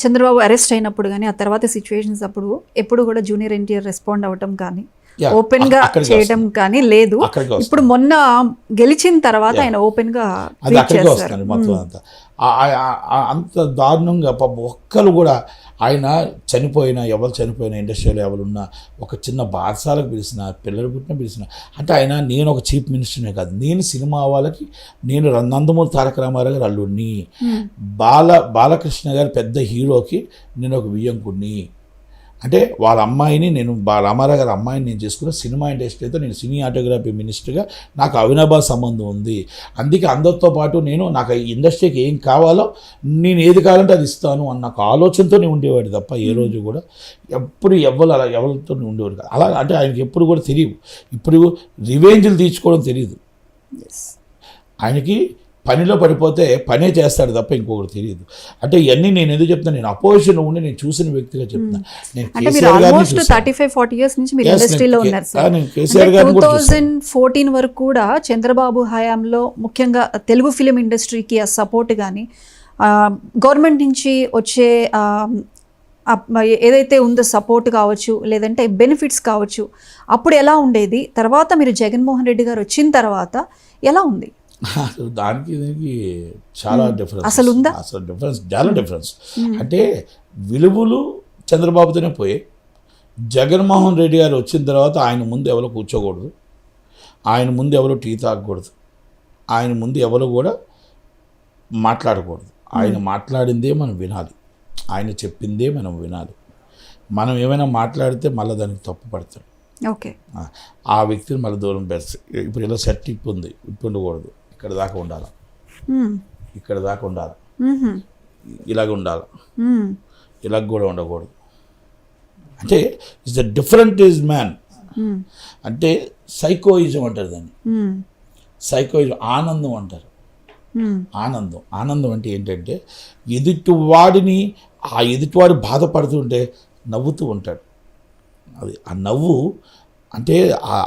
Chandrababu arrest అయినప్పుడు కానీ ఆ తర్వాత సిచ్యువేషన్స్ అప్పుడు ఎప్పుడు కూడా జూనియర్ ఎన్టీఆర్ రెస్పాండ్ అవ్వటం కానీ ఓపెన్ గా చేయడం కానీ లేదు. ఇప్పుడు మొన్న గెలిచిన తర్వాత ఆయన ఓపెన్ గా మొత్తం అంత దారుణంగా ఒక్కరు కూడా ఆయన ఎవరు చనిపోయిన ఇండస్ట్రీలో ఎవరున్నా ఒక చిన్న బారసాలకు పిలిచిన పిల్లలు పుట్టిన పిలిచిన అంటే ఆయన నేను ఒక చీఫ్ మినిస్టర్నే కాదు, నేను సినిమా వాళ్ళకి నేను నందమూరి తారక రామారావు గారు అల్లుడిని, బాలకృష్ణ గారు పెద్ద హీరోకి నేను ఒక వియ్యంకుడిని. అంటే వాళ్ళ అమ్మాయిని నేను రామారావు గారి అమ్మాయిని నేను చేసుకున్న సినిమా ఇండస్ట్రీతో నేను సినిమాటోగ్రఫీ మినిస్టర్గా నాకు అవినాభావ సంబంధం ఉంది. అందుకే అందరితో పాటు నాకు ఇండస్ట్రీకి ఏం కావాలో నేను ఏది కావాలంటే అది ఇస్తాను అన్న ఒక ఆలోచనతోనే ఉండేవాడు తప్ప ఏ రోజు కూడా ఎప్పుడు ఎవరితో ఉండేవాడు కాదు. అలా అంటే ఆయనకి ఎప్పుడు కూడా తెలియదు, ఇప్పుడు రివెంజ్లు తీర్చుకోవడం తెలియదు ఆయనకి. పనిలో పడిపోతే పనే చేస్తాడు తప్ప ఇంకొకటి తెలియదు. అంటే ఇవన్నీ నేను ఎందుకు చెప్తాను, నేను అపోజిషన్ ఉండి నేను చూసిన వ్యక్తిగా చెప్తాను. నేను కేసీఆర్ గారిని 35-40 years నుంచి మీరు ఇండస్ట్రీలో ఉన్నారు సార్. 2014 వరకు కూడా చంద్రబాబు హయాంలో ముఖ్యంగా తెలుగు ఫిలిం ఇండస్ట్రీకి ఆ సపోర్ట్ కానీ గవర్నమెంట్ నుంచి వచ్చే ఏదైతే ఉందో సపోర్ట్ కావచ్చు లేదంటే బెనిఫిట్స్ కావచ్చు అప్పుడు ఎలా ఉండేది, తర్వాత మీరు జగన్మోహన్ రెడ్డి గారు వచ్చిన తర్వాత ఎలా ఉంది? దానికి దీనికి చాలా డిఫరెన్స్, అసలు ఉందా? అసలు డిఫరెన్స్ చాలా డిఫరెన్స్. అంటే విలువలు చంద్రబాబుతోనే పోయి జగన్మోహన్ రెడ్డి గారు వచ్చిన తర్వాత ఆయన ముందు ఎవరో కూర్చోకూడదు, ఆయన ముందు ఎవరో టీ తాగకూడదు, ఆయన ముందు ఎవరు కూడా మాట్లాడకూడదు. ఆయన మాట్లాడిందే మనం వినాలి, ఆయన చెప్పిందే మనం వినాలి. మనం ఏమైనా మాట్లాడితే మళ్ళీ దానికి తప్పు పడతాం. ఓకే, ఆ వ్యక్తిని మళ్ళీ దూరం పెడతాయి. ఇప్పుడు ఇలా సెట్ ఉంది, ఇప్పుడు ఉండకూడదు, ఇక్కడ దాకా ఉండాలి, ఇక్కడ దాకా ఉండాలి, ఇలాగ ఉండాలి, ఇలాగ కూడా ఉండకూడదు. అంటే it's the different is man. అంటే సైకోయిజం అంటారు దాన్ని, సైకోయిజం. ఆనందం అంటారు, ఆనందం అంటే ఏంటంటే ఎదుటివాడిని ఆ ఎదుటివాడు బాధపడుతుంటే నవ్వుతూ ఉంటాడు. అది ఆ నవ్వు అంటే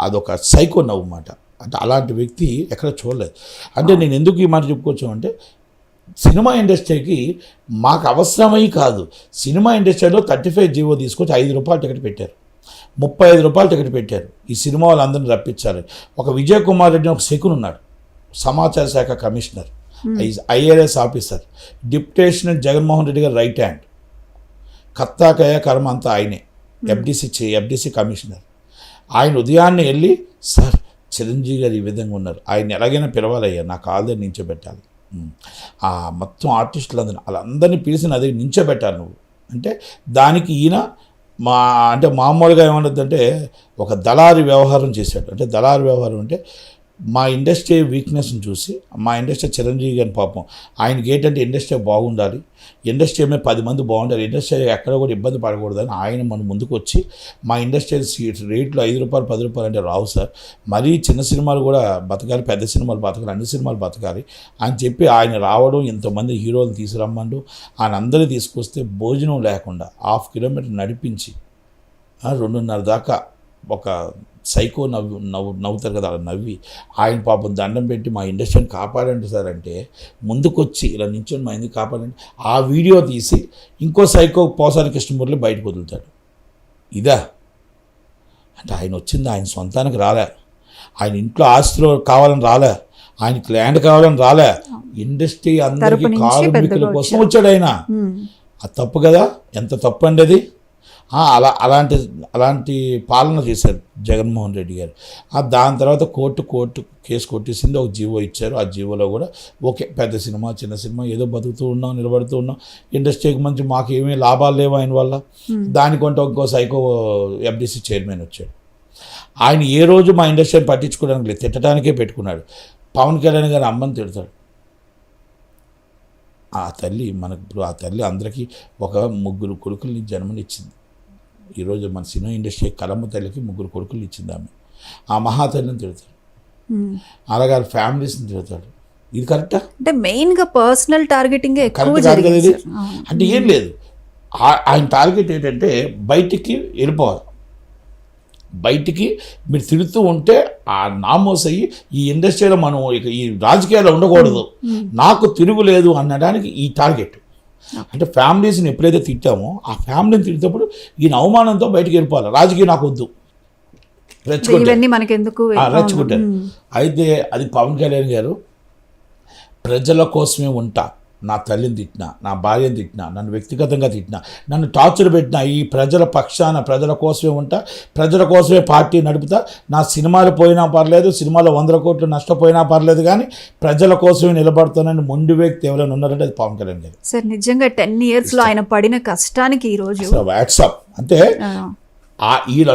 అదొక సైకో నవ్వు మాట. అంటే అలాంటి వ్యక్తి ఎక్కడ చూడలేదు. అంటే నేను ఎందుకు ఈ మాట చెప్పుకోవచ్చు అంటే సినిమా ఇండస్ట్రీకి మాకు అవసరమై కాదు, సినిమా ఇండస్ట్రీలో 35 జీవో తీసుకొచ్చి ₹5 టికెట్ పెట్టారు, ₹35 టికెట్ పెట్టారు. ఈ సినిమా వాళ్ళందరినీ రప్పించాలి. ఒక విజయ్ కుమార్ రెడ్డి ఒక సెకున్ ఉన్నాడు, సమాచార శాఖ commissioner, IAS officer, deputation Jaganmohan Reddy గారు రైట్ హ్యాండ్, కత్తాకయ కర్మ అంతా ఆయనే, FDC కమిషనర్. ఆయన ఉదయాన్నే వెళ్ళి సార్ చిరంజీవి గారు ఈ విధంగా ఉన్నారు, ఆయన ఎలాగైనా పిలవాలయ్యా, నాకు ఆల్రెడీ నించోబెట్టాలి, మొత్తం ఆర్టిస్టులు వాళ్ళందరినీ పిలిచి నా దగ్గర నించోబెట్టాలి నువ్వు అంటే. దానికి ఈయన మామూలుగా ఏమన్నదంటే ఒక దళారి వ్యవహారం చేశాడు. అంటే దళారి వ్యవహారం అంటే మా ఇండస్ట్రీ వీక్నెస్ని చూసి, మా ఇండస్ట్రీ చిరంజీవి గారి పాపం ఆయనకి ఏంటంటే ఇండస్ట్రీ బాగుండాలి, ఇండస్ట్రీ మీద 10 మంది బాగుండాలి, ఇండస్ట్రీ ఎక్కడ కూడా ఇబ్బంది పడకూడదని ఆయన మన ముందుకు వచ్చి మా ఇండస్ట్రీ రేట్లు ₹5 ₹10 అంటే రావు సార్, మరీ చిన్న సినిమాలు కూడా బతకాలి, పెద్ద సినిమాలు బతకాలి, అన్ని సినిమాలు బతకాలి అని చెప్పి ఆయన రావడం, ఇంతమంది హీరోలు తీసుకురమ్మండు ఆయన అందరూ తీసుకొస్తే భోజనం లేకుండా 1/2 కిలోమీటర్ నడిపించి 2:30 దాకా ఒక సైకో నవ్వుతారు కదా, అలా నవ్వి ఆయన పాపం దండం పెట్టి మా ఇండస్ట్రీని కాపాడండి సార్ అంటే ముందుకొచ్చి ఇలా నించొని మా ఎందుకు కాపాడండి, ఆ వీడియో తీసి ఇంకో సైకో పోసాని కృష్ణమూర్తి బయటకు వదులుతాడు. ఇదా అంటే ఆయన వచ్చింది ఆయన సొంతానికి రాలే, ఆయన ఇంట్లో ఆస్తిలో కావాలని రాలే, ఆయనకి ల్యాండ్ కావాలని రాలే, ఇండస్ట్రీ అందరికీ కార్మికుల కోసం వచ్చాడు ఆయన. అది తప్పు కదా, ఎంత తప్పు అండి అది. అలాంటి పాలన చేశారు జగన్మోహన్ రెడ్డి గారు. దాని తర్వాత కోర్టు కేసు కొట్టేసింది, ఒక జీవో ఇచ్చారు. ఆ జీవోలో కూడా ఓకే, పెద్ద సినిమా చిన్న సినిమా ఏదో బతుకుతూ ఉన్నాం, నిలబడుతూ ఉన్నాం, ఇండస్ట్రీకి మంచి మాకు ఏమీ లాభాలు లేవు ఆయన వల్ల. దానికంటే ఇంకో సైకో FDC చైర్మన్ వచ్చాడు. ఆయన ఏ రోజు మా ఇండస్ట్రీని పట్టించుకోవడానికి లేదు, తిట్టడానికే పెట్టుకున్నాడు. పవన్ కళ్యాణ్ గారు అమ్మని తిడతాడు. ఆ తల్లి ఇప్పుడు ఆ తల్లి అందరికీ ఒక 3 కొడుకుల్ని జన్మనిచ్చింది. ఈరోజు మన సినిమా ఇండస్ట్రీ కలమ్మ తల్లికి 3 కొడుకులు ఇచ్చింది ఆమె. ఆ మహాతల్లిని తిడతాడు, అలాగే ఫ్యామిలీస్ని తిడతాడు. ఇది కరెక్టా? అంటే మెయిన్గా పర్సనల్ టార్గెటింగ్ కరెక్ట్ కాదు కదా ఇది. అంటే ఏం లేదు, ఆయన టార్గెట్ ఏంటంటే బయటికి వెళ్ళిపోవాలి, బయటికి మీరు తిడుతూ ఉంటే ఆ నామోస్ అయ్యి ఈ ఇండస్ట్రీలో మనం ఇక ఈ రాజకీయాల్లో ఉండకూడదు, నాకు తిరుగులేదు అనడానికి ఈ టార్గెట్. అంటే ఫ్యామిలీస్ని ఎప్పుడైతే తిట్టామో ఆ ఫ్యామిలీని తిట్టేటప్పుడు ఈయన అవమానంతో బయటికి వెళ్ళిపోవాలి. రాజకీయం నాకు వద్దు, రెచ్చుకుంటారు, ఇవన్నీ మనకెందుకు? రెచ్చుకుంటారు. అయితే అది పవన్ కళ్యాణ్ గారు ప్రజల కోసమే ఉంటా, నా తల్లిని తిట్టినా, నా భార్యను తిట్టినా, నన్ను వ్యక్తిగతంగా తిట్టినా, నన్ను టార్చర్ పెట్టినా, ఈ ప్రజల పక్షాన ప్రజల కోసమే ఉంటా, ప్రజల కోసమే పార్టీ నడుపుతా, నా సినిమాలు పోయినా పర్లేదు, సినిమాలో 100 కోట్లు నష్టపోయినా పర్లేదు, కానీ ప్రజల కోసమే నిలబడుతానని మొండి వ్యక్తి ఎవరైనా ఉన్నారంటే అది పవన్ కళ్యాణ్ గారు. సార్ నిజంగా 10 years లో ఆయన పడిన కష్టానికి ఈరోజు వాట్సాప్ అంటే వీళ్ళు